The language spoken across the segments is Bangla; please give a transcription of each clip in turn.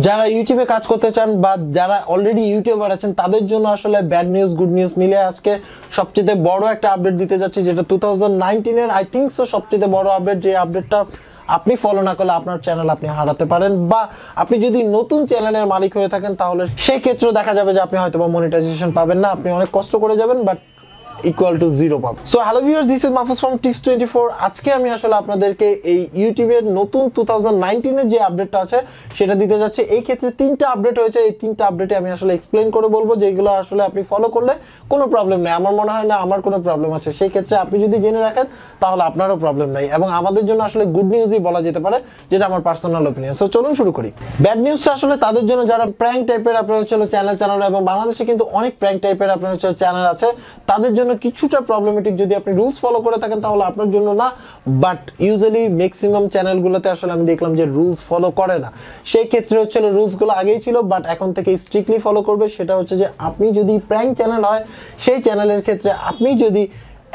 যারা ইউটিউবে কাজ করতে চান বা যারা অলরেডি ইউটিউবার আছেন তাদের জন্য আসলে ব্যাড নিউজ গুড নিউজ মিলে আজকে সবচেয়ে বড় একটা আপডেট দিতে যাচ্ছি, যেটা 2019 এর আই থিংক সো সবচেয়ে বড় আপডেট। যে আপডেটটা আপনি ফলো না করলে আপনার চ্যানেল আপনি হারাতে পারেন, বা আপনি যদি নতুন চ্যানেলের মালিক হয়ে থাকেন তাহলে সেই ক্ষেত্রেও দেখা যাবে যে আপনি হয়তো বা মনিটাইজেশন পাবেন না, আপনি অনেক কষ্ট করে যাবেন বাট ইকুয়াল টু জিরো পাবেন। So hello viewers, this is Mahfuz from টিপস24। আজকে আমি আসলে আপনাদেরকে এই ইউটিউবের নতুন 2019 এর যে আপডেটটা আছে সেটা দিতে যাচ্ছি। এই ক্ষেত্রে তিনটা আপডেট হয়েছে, এই তিনটা আপডেটে আমি আসলে এক্সপ্লেন করে বলবো, যেগুলো আসলে আপনি ফলো করলে কোনো প্রবলেম নেই। আমার মনে হয় না আমার কোনো প্রবলেম আছে, সেই ক্ষেত্রে আপনি যদি জেনে রাখেন তাহলে আপনারও প্রবলেম নাই, এবং আমাদের জন্য আসলে গুড নিউজই বলা যেতে পারে, যেটা আমার পার্সোনাল ওপিনিয়ন। সো চলুন শুরু করি। ব্যাড নিউজটা আসলে তাদের জন্য যারা প্র্যাঙ্ক টাইপের আপনার হচ্ছে চ্যানেল চালানো, এবং বাংলাদেশে কিন্তু অনেক প্র্যাঙ্ক টাইপের আপনার হচ্ছে চ্যানেল আছে, তাদের জন্য কিছুটা প্রবলেমেটিক। যদি আপনি রুলস ফলো করে থাকেন তাহলে আপনার জন্য না, বাট ইউজুয়ালি ম্যাক্সিমাম চ্যানেলগুলোতে আসলে আমি দেখলাম যে রুলস ফলো করে না। সেই ক্ষেত্রে হচ্ছে রুলসগুলো আগেই ছিল বাট এখন থেকে স্ট্রিক্টলি ফলো করবে। সেটা হচ্ছে যে আপনি যদি প্র্যাঙ্ক চ্যানেল হয় সেই চ্যানেলের ক্ষেত্রে আপনি যদি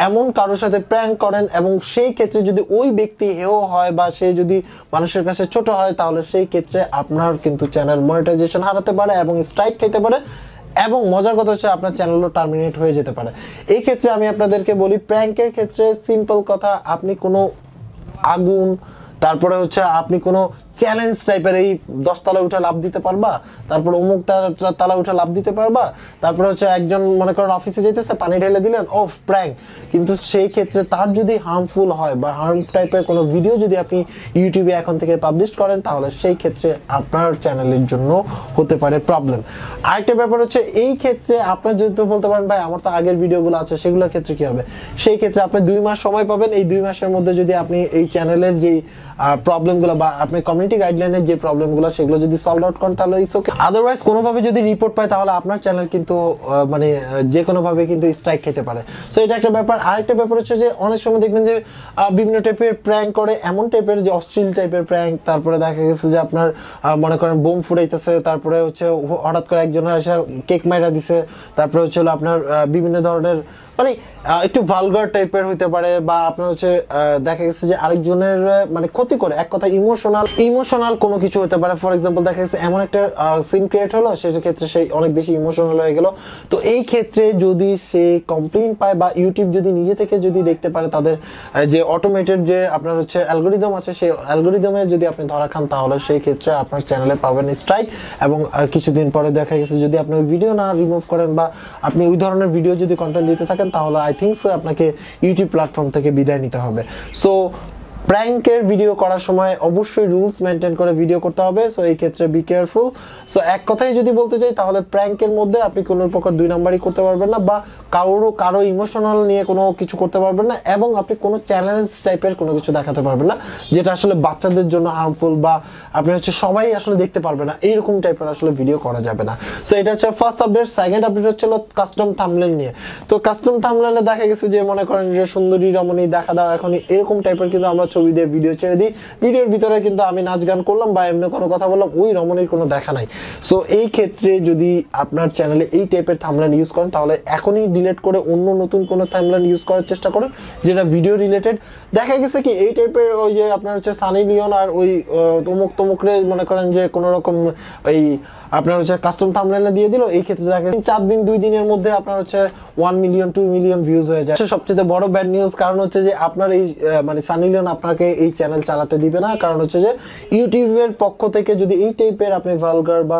এমন কারোর সাথে প্র্যাঙ্ক করেন এবং সেই ক্ষেত্রে যদি ওই ব্যক্তি হেও হয় বা সে যদি মানুষের কাছে ছোট হয়, তাহলে সেই ক্ষেত্রে আপনার কিন্তু চ্যানেল মনিটাইজেশন হারাতে পারে এবং স্ট্রাইক খেতে পারে, এবং মজার কথা হচ্ছে আপনার চ্যানেলও টার্মিনেট হয়ে যেতে পারে। এই ক্ষেত্রে আমি আপনাদেরকে বলি, প্র্যাঙ্কের ক্ষেত্রে সিম্পল কথা, আপনি কোনো আগুন, তারপরে হচ্ছে আপনি কোনো চ্যালেঞ্জ টাইপের এই 10 তলা উঠে লাভ দিতে পারবা, তারপর অমুক তালা উঠে লাভ দিতে পারবা, তারপরে হচ্ছে একজন মনে করেন অফিসে যেতেছে পানি ঢেলে দিলেন, ও প্র্যাঙ্ক। কিন্তু সেই ক্ষেত্রে তার যদি হার্মফুল হয় বা হার্ম টাইপের কোনো ভিডিও যদি আপনি ইউটিউবে এখন থেকে পাবলিশ করেন, তাহলে সেই ক্ষেত্রে আপনার চ্যানেলের জন্য হতে পারে প্রবলেম। আরেকটা ব্যাপার হচ্ছে, এই ক্ষেত্রে আপনার যদি বলতে পারেন ভাই আমার তো আগের ভিডিওগুলো আছে, সেগুলোর ক্ষেত্রে কি হবে? সেই ক্ষেত্রে আপনি 2 মাস সময় পাবেন। এই 2 মাসের মধ্যে যদি আপনি এই চ্যানেলের যেই প্রবলেমগুলো বা আপনি কমিউনিটি গাইডলাইনের যে প্রবলেমগুলো সেগুলো যদি সলভ আউট করেন তাহলে ইটস ওকে। আদারওয়াইজ কোনোভাবে যদি রিপোর্ট পায় তাহলে আপনার চ্যানেল কিন্তু মানে যে কোনোভাবে কিন্তু স্ট্রাইক খেতে পারে। সো এটা একটা ব্যাপার। আরেকটা ব্যাপার হচ্ছে যে অনেক সময় দেখবেন যে বিভিন্ন টাইপের প্র্যাঙ্ক করে, এমন টাইপের যে অশ্লীল টাইপের প্র্যাঙ্ক, তারপরে দেখা গেছে যে আপনার মনে করেন বোম ফুটাইতেছে, তারপরে হচ্ছে হঠাৎ করে একজনের এসে কেক মাইরা দিছে, তারপরে হচ্ছে আপনার বিভিন্ন ধরনের মানে একটু ভালগার টাইপের হইতে পারে, বা আপনার হচ্ছে দেখা গেছে যে আরেকজনের মানে ক্ষতি করে, এক কথা ইমোশনাল কোনো কিছু হতে পারে। ফর এক্সাম্পল দেখা গেছে এমন একটা সিন ক্রিয়েট হলো, সেই ক্ষেত্রে সেই অনেক বেশি ইমোশনাল হয়ে গেল। তো এই ক্ষেত্রে যদি সে কমপ্লেইন পায় বা ইউটিউব যদি নিজে থেকে যদি দেখতে পারে তাদের যে অটোমেটেড যে আপনার হচ্ছে অ্যালগোরিদম আছে, সেই অ্যালগোরিদমে যদি আপনি ধরা খান, তাহলে সেই ক্ষেত্রে আপনার চ্যানেলে পাবেন স্ট্রাইক। এবং কিছুদিন পরে দেখা গেছে যদি আপনি ওই ভিডিও না রিমুভ করেন বা আপনি ওই ধরনের ভিডিও যদি কন্টেন্ট দিতে থাকেন, তাহলে আই থিঙ্ক সো আপনাকে ইউটিউব প্ল্যাটফর্ম থেকে বিদায় নিতে হবে। সো প্র্যাঙ্কের ভিডিও করার সময় অবশ্যই রুলস মেনটেন করে ভিডিও করতে হবে। সো এই ক্ষেত্রে বি কেয়ারফুল। সো এক কথায় যদি বলতে চাই, তাহলে প্র্যাঙ্কের মধ্যে আপনি কোনো প্রকার 2 নাম্বারই করতে পারবেন না, বা কারো ইমোশনাল নিয়ে কোনো কিছু করতে পারবেন না, এবং আপনি কোনো চ্যালেঞ্জ টাইপের কোনো কিছু দেখাতে পারবেন না যেটা আসলে বাচ্চাদের জন্য হার্মফুল, বা আপনি হচ্ছে সবাই আসলে দেখতে পারবে না, এইরকম টাইপের আসলে ভিডিও করা যাবে না। সো এটা হচ্ছে ফার্স্ট আপডেট। সেকেন্ড আপডেট হচ্ছে কাস্টম থাম্বনেল নিয়ে। তো কাস্টম থাম্বনেলে দেখা গেছে যে মনে করেন যে সুন্দরী রমণী দেখা দাও, এখন এরকম টাইপের কিন্তু আমরা ছবি দিয়ে ভিডিও ছেড়ে দিই, ভিডিওর ভিতরে কিন্তু আমি নাচ গান করলাম বা এমনি কোনো কথা বললাম, ওই রমণীর কোনো দেখা নাই। সো এই ক্ষেত্রে যদি আপনার চ্যানেলে এই টাইপের থাম্বনেল ইউজ করেন, তাহলে এখনই ডিলিট করে অন্য নতুন কোনো থাম্বনেল ইউজ করার চেষ্টা করুন যেটা ভিডিও রিলেটেড। দেখা গেছে কি এই টাইপের ওই যে আপনার হচ্ছে সানি লিওন আর ওই তমুকরে মনে করেন যে কোনো রকম ওই আপনার হচ্ছে কাস্টম থাম্বনেলে দিয়ে দিল, এই ক্ষেত্রে দেখা গেছে 4 দিন 2 দিনের মধ্যে আপনার হচ্ছে 1 মিলিয়ন 2 মিলিয়ন ভিউজ হয়ে যায়। সবচেয়ে বড় ব্যাড নিউজ কারণ হচ্ছে যে আপনার এই মানে সানি লিওন আপনাকে এই চ্যানেল চালাতে দিবে না, কারণ হচ্ছে যে ইউটিউবের পক্ষ থেকে যদি এই টাইপের আপনি ভালগার বা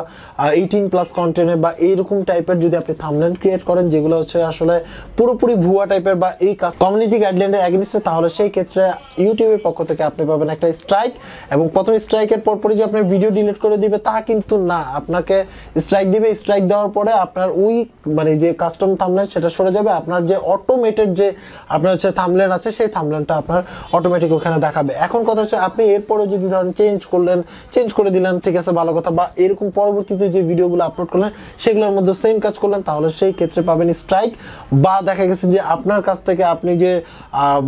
18+ কন্টেন্টের বা এইরকম টাইপের যদি আপনি থাম্বনেল ক্রিয়েট করেন যেগুলো হচ্ছে আসলে পুরোপুরি ভুয়া টাইপের বা এই কমিউনিটি গাইডলাইনের এগেইনস্টে, তাহলে সেই ক্ষেত্রে ইউটিউবের পক্ষ থেকে আপনি পাবেন একটা স্ট্রাইক। এবং প্রথম স্ট্রাইকের পরপরই যে আপনার ভিডিও ডিলিট করে দিবে তা কিন্তু না, আপনাকে স্ট্রাইক দিবে, স্ট্রাইক দেওয়ার পরে আপনার ওই মানে যে কাস্টম থাম্বনেল সেটা সরে যাবে, আপনার যে অটোমেটেড যে আপনার হচ্ছে থাম্বনেল আছে সেই থাম্বনেলটা আপনার অটোমেটিক ওখানে দেখাবে। এখন কথা হচ্ছে আপনি এরপরে যদি ধরেন চেঞ্জ করে দিলেন, ঠিক আছে ভালো কথা, বা এরকম পরবর্তীতে যে ভিডিওগুলো আপলোড করলেন সেগুলোর মধ্যে সেম কাজ করলেন, তাহলে সেই ক্ষেত্রে পাবেন স্ট্রাইক। বা দেখা গেছে যে আপনার কাছ থেকে আপনি যে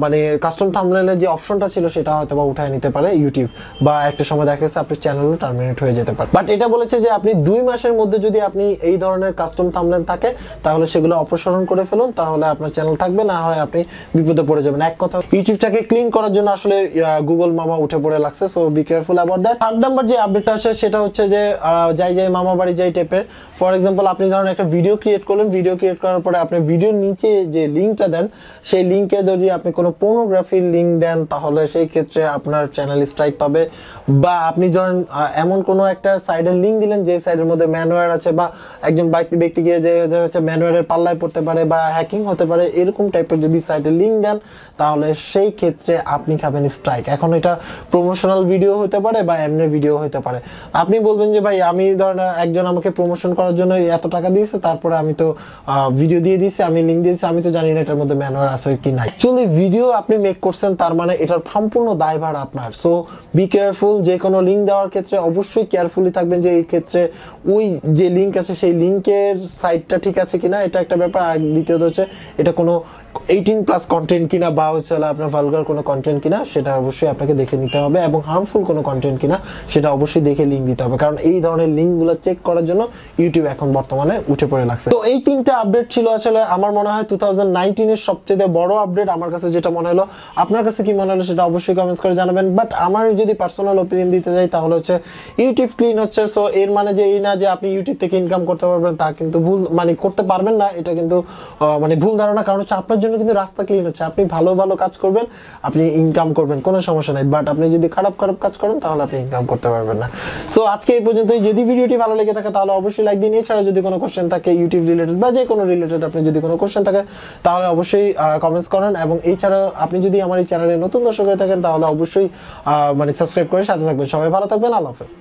মানে কাস্টম থাম্বনেলের যে অপশনটা ছিল সেটা হয়তো বা উঠায় নিতে পারে ইউটিউব, বা একটা সময় দেখা গেছে আপনার চ্যানেলও টার্মিনেট হয়ে যেতে পারে। বাট এটা বলেছে যে আপনি 2 মাসের মধ্যে যদি আপনি এই ধরনের কাস্টম থাম্বনেল থাকে তাহলে সেগুলো অপসারণ করে ফেলুন, তাহলে আপনার চ্যানেল থাকবে, না হয় আপনি বিপদে পড়ে যাবেন। এক কথা ইউটিউবটাকে ক্লিন করার জন্য আসলে আসলে গুগল মামা উঠে পড়ে লাগছে, so be careful about that. Third number যে আপডেটটা আছে সেটা হচ্ছে যে যাই মামা বাড়ি যাই টাইপের। ফর এক্সাম্পল আপনি ধরেন একটা ভিডিও ক্রিয়েট করলেন, ভিডিও ক্রিয়েট করার পরে আপনি ভিডিওর নিচে যে লিঙ্কটা দেন, সেই লিঙ্কে যদি আপনি কোনো পোর্নোগ্রাফির লিঙ্ক দেন তাহলে সেই ক্ষেত্রে আপনার চ্যানেল স্ট্রাইক পাবে। বা আপনি ধরেন এমন কোনো একটা সাইডের লিঙ্ক দিলেন যে সাইডের মধ্যে ম্যানওয়্যার আছে, বা একজন ব্যক্তি গিয়ে যে হচ্ছে ম্যানওয়্যারের পাল্লায় পড়তে পারে বা হ্যাকিং হতে পারে, এরকম টাইপের যদি সাইডের লিঙ্ক দেন তাহলে সেই ক্ষেত্রে আপনি খাবেন স্ট্রাইক। এখন এটা প্রমোশনাল ভিডিও হতে পারে বা এমনি ভিডিও হতে পারে। আপনি বলবেন যে ভাই আমি ধরেন একজন আমাকে প্রমোশন করার জন্য এত টাকা দিয়েছে, তারপরে আমি তো ভিডিও দিয়ে দিয়েছি, আমি লিঙ্ক দিয়েছি, আমি তো জানি না এটার মধ্যে ম্যানওয়্যার আছে কি নাই। অ্যাকচুয়ালি ভিডিও আপনি মেক করছেন, তার মানে এটার সম্পূর্ণ দায়ভার আপনার। সো বি কেয়ারফুল, যে কোনো লিঙ্ক দেওয়ার ক্ষেত্রে অবশ্যই কেয়ারফুলি থাকবেন যে এই ক্ষেত্রে ওই যে লিঙ্ক আছে সেই লিঙ্কের সাইটটা ঠিক আছে কিনা, এটা একটা ব্যাপার। আর দ্বিতীয়ত হচ্ছে এটা কোনো 18+ কন্টেন্ট কিনা বা হচ্ছে আপনার ভালগার কোনো কন্টেন্ট কিনা সেটা অবশ্যই আপনাকে দেখে নিতে হবে, এবং হার্মফুল কোনো কন্টেন্ট কিনা সেটা অবশ্যই দেখে লিঙ্ক দিতে হবে, কারণ এই ধরনের লিঙ্কগুলো চেক করার জন্য ইউটিউব এখন বর্তমানে উঠে পড়ে লাগছে। তো এই 3টা আপডেট ছিল আসলে আমার মনে হয় 2019-এর সবচেয়ে বড় আপডেট আমার কাছে যেটা মনে হলো। আপনার কাছে কি মনে হলো সেটা অবশ্যই কমেন্টস করে জানাবেন। বাট আমার যদি পার্সোনাল ওপিনিয়ন দিতে যাই তাহলে হচ্ছে ইউটিউব ক্লিন হচ্ছে। সো এর মানে যে এই না যে আপনি ইউটিউব থেকে ইনকাম করতে পারবেন, তা কিন্তু ভুল, মানে করতে পারবেন না, এটা কিন্তু মানে ভুল ধারণা। কারণ হচ্ছে আপনার জন্য কিন্তু রাস্তা ক্লিন হচ্ছে, আপনি ভালো ভালো কাজ করবেন, আপনি ইনকাম করবেন, কোনো সমস্যা নাই। বাট আপনি যদি খারাপ কাজ করেন তাহলে আপনি ইনকাম করতে পারবেন না। সো আজকে এই পর্যন্তই। যদি ভিডিওটি ভালো লেগে থাকে তাহলে অবশ্যই লাইক দিন। এছাড়া যদি কোনো কোশ্চেন থাকে ইউটিউব রিলেটেড বা যে কোনো রিলেটেড, আপনি যদি কোনো কোশ্চেন থাকে তাহলে অবশ্যই কমেন্টস করেন। এবং এছাড়া আপনি যদি আমার এই চ্যানেলে নতুন দর্শক হয়ে থাকেন তাহলে অবশ্যই মানে সাবস্ক্রাইব করে সাথে থাকবেন। সবাই ভালো থাকবেন, আল্লাহ হাফেজ।